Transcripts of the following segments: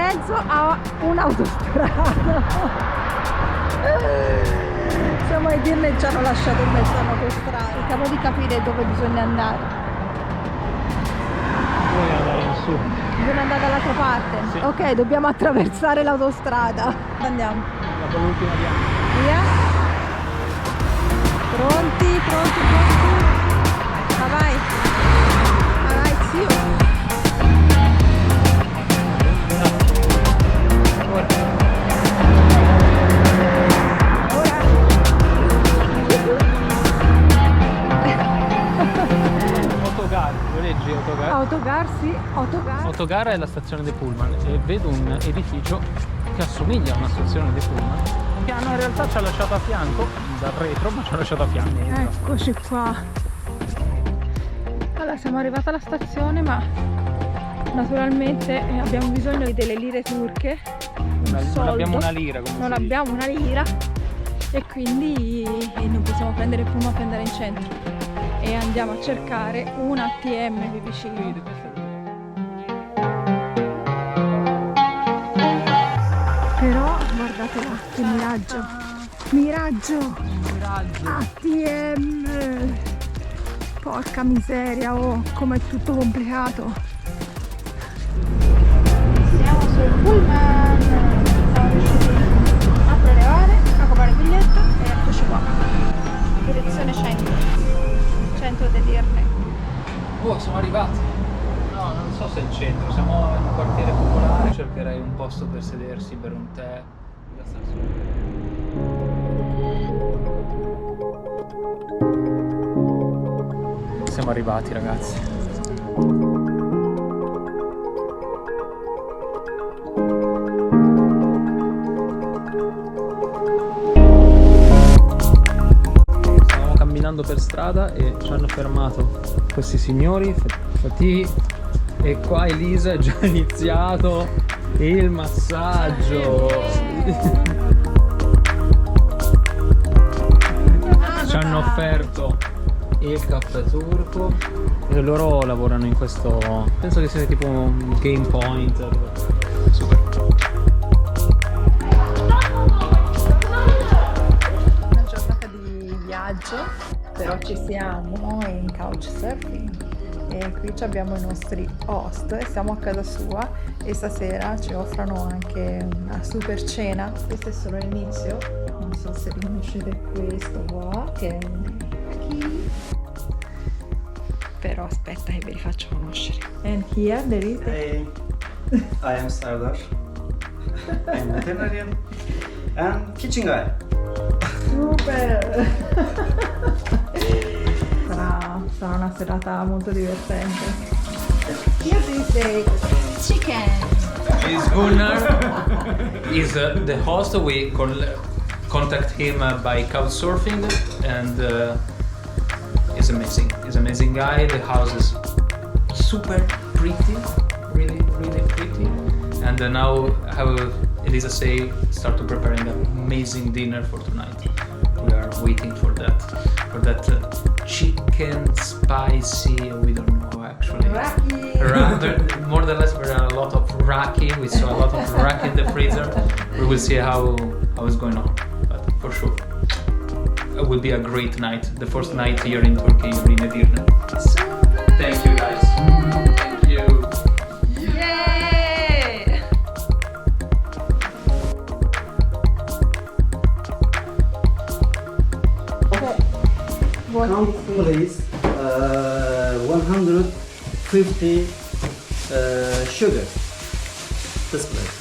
mezzo a un'autostrada. Siamo a dirne e ci hanno lasciato in mezzo all'autostrada. Cerchiamo di capire dove bisogna andare. Bisogna andare in su. Bisogna andare dall'altra parte? Sì. Ok, dobbiamo attraversare l'autostrada. Andiamo. Dopo l'ultima via. Via. Pronti? Ma vai. Ma vai, zio. Autogar, lo leggi Autogar? Autogar, sì, autogar. Autogar è la stazione dei Pullman e vedo un edificio che assomiglia a una stazione dei Pullman. Il piano in realtà ci ha lasciato a fianco, dal retro, ma ci ha lasciato a fianco. Eccoci qua. Allora, siamo arrivati alla stazione, ma naturalmente abbiamo bisogno delle lire turche. Non abbiamo una lira, come Non si dice. abbiamo una lira e quindi non possiamo prendere il pullman per andare in centro. E andiamo a cercare un ATM qui vicino. Però guardate là, che miraggio! Miraggio! ATM! Porca miseria, oh, com'è tutto complicato! Siamo sul pullman! Siamo riusciti a prelevare, a comprare il biglietto e eccoci qua. Direzione 100 di dirne. Oh, siamo arrivati. No, non so se è il centro, siamo in un quartiere popolare. Cercherei un posto per sedersi, bere un tè. Da star su. Siamo arrivati, ragazzi. Stavamo camminando per strada e ci hanno fermato questi signori, Fatih, e qua Elisa è già iniziato il massaggio. Ci hanno offerto il caffè turco e loro lavorano in questo, penso che sia tipo un game pointer. Super. Una giornata di viaggio, però ci siamo in couchsurfing e qui abbiamo i nostri host e siamo a casa sua e stasera ci offrono anche una super cena. Questo è solo l'inizio, non so se riconoscete questo qua che è un key, però aspetta che ve li faccio conoscere. And here there is Hey, I am Sardar. I'm veterinarian and kitchen guy. super. Sarà una serata molto divertente. Here is the chicken. Is Gunnar is the host. We contact him by couchsurfing and he's amazing. He's an amazing guy. The house is super pretty, really pretty. And now I will, Elisa say, start to prepare an amazing dinner for tonight. We are waiting for that chicken spicy. We don't know actually. More than less, there are a lot of raki. We saw a lot of raki in the freezer. We will see how it's going on, but for sure it will be a great night. The first night here in Turkey, in Edirne. Thank you guys. Thank you. Yay! Count please 150 sugar. This place.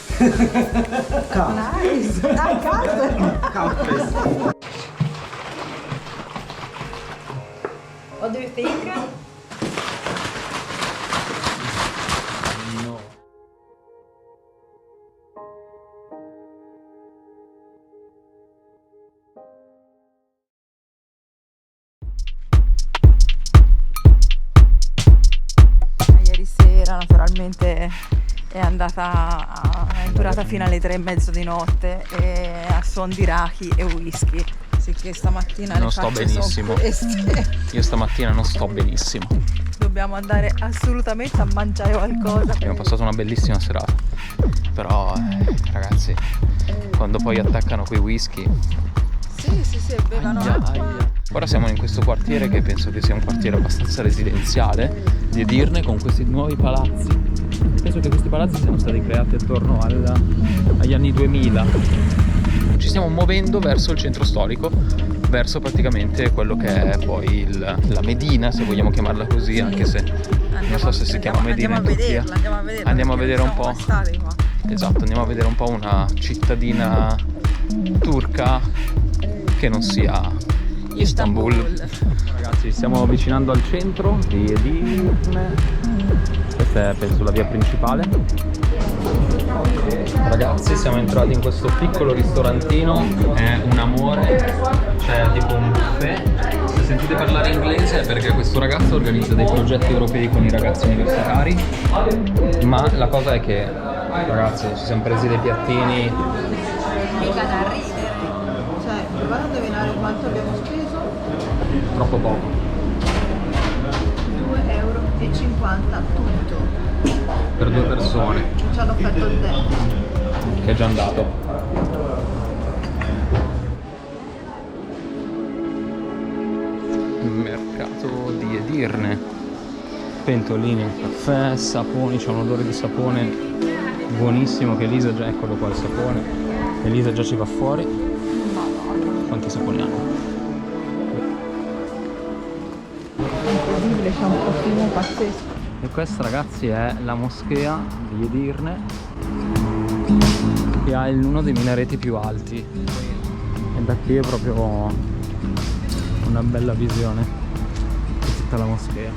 Count. Nice! Dai, casa! Count please. What do you think? No. Ieri sera naturalmente è durata fino alle 3:30 di notte e a suon di raki e whisky Sì, che stamattina Non le sto facce benissimo. sono queste. Io stamattina non sto benissimo. Dobbiamo andare assolutamente a mangiare qualcosa. Abbiamo passato una bellissima serata. Però, ragazzi, quando poi attaccano quei whisky. Sì, bevano acqua. Ora siamo in questo quartiere che penso che sia un quartiere abbastanza residenziale di Edirne, con questi nuovi palazzi. Penso che questi palazzi siano stati creati attorno agli anni 2000. Ci stiamo muovendo verso il centro storico, verso praticamente quello che è poi la Medina, se vogliamo chiamarla così, anche se non so se si chiama Medina in Turchia. Andiamo a vedere un po'. Esatto, andiamo a vedere un po' una cittadina turca che non sia Istanbul. Ragazzi, ci stiamo avvicinando al centro di Edirne. Questa è penso la via principale. Ragazzi, siamo entrati in questo piccolo ristorantino, è un amore, c'è tipo un buffet. Se sentite parlare inglese è perché questo ragazzo organizza dei progetti europei con i ragazzi universitari. Ma la cosa è che, ragazzi, ci siamo presi dei piattini. Mica da ridere. Cioè, provate a indovinare quanto abbiamo speso? Troppo poco. 2,50 € tutto. Per 2 persone, Ci hanno offerto il tè. che è già andato. Mercato di Edirne. Pentoline, caffè, saponi, c'è un odore di sapone buonissimo che Elisa già, eccolo qua il sapone. Elisa già ci va fuori. Quanti saponi hanno? Incredibile, c'è un profumo pazzesco. E questa, ragazzi, è la moschea di Edirne, che ha uno dei minareti più alti, e da qui è proprio una bella visione di tutta la moschea.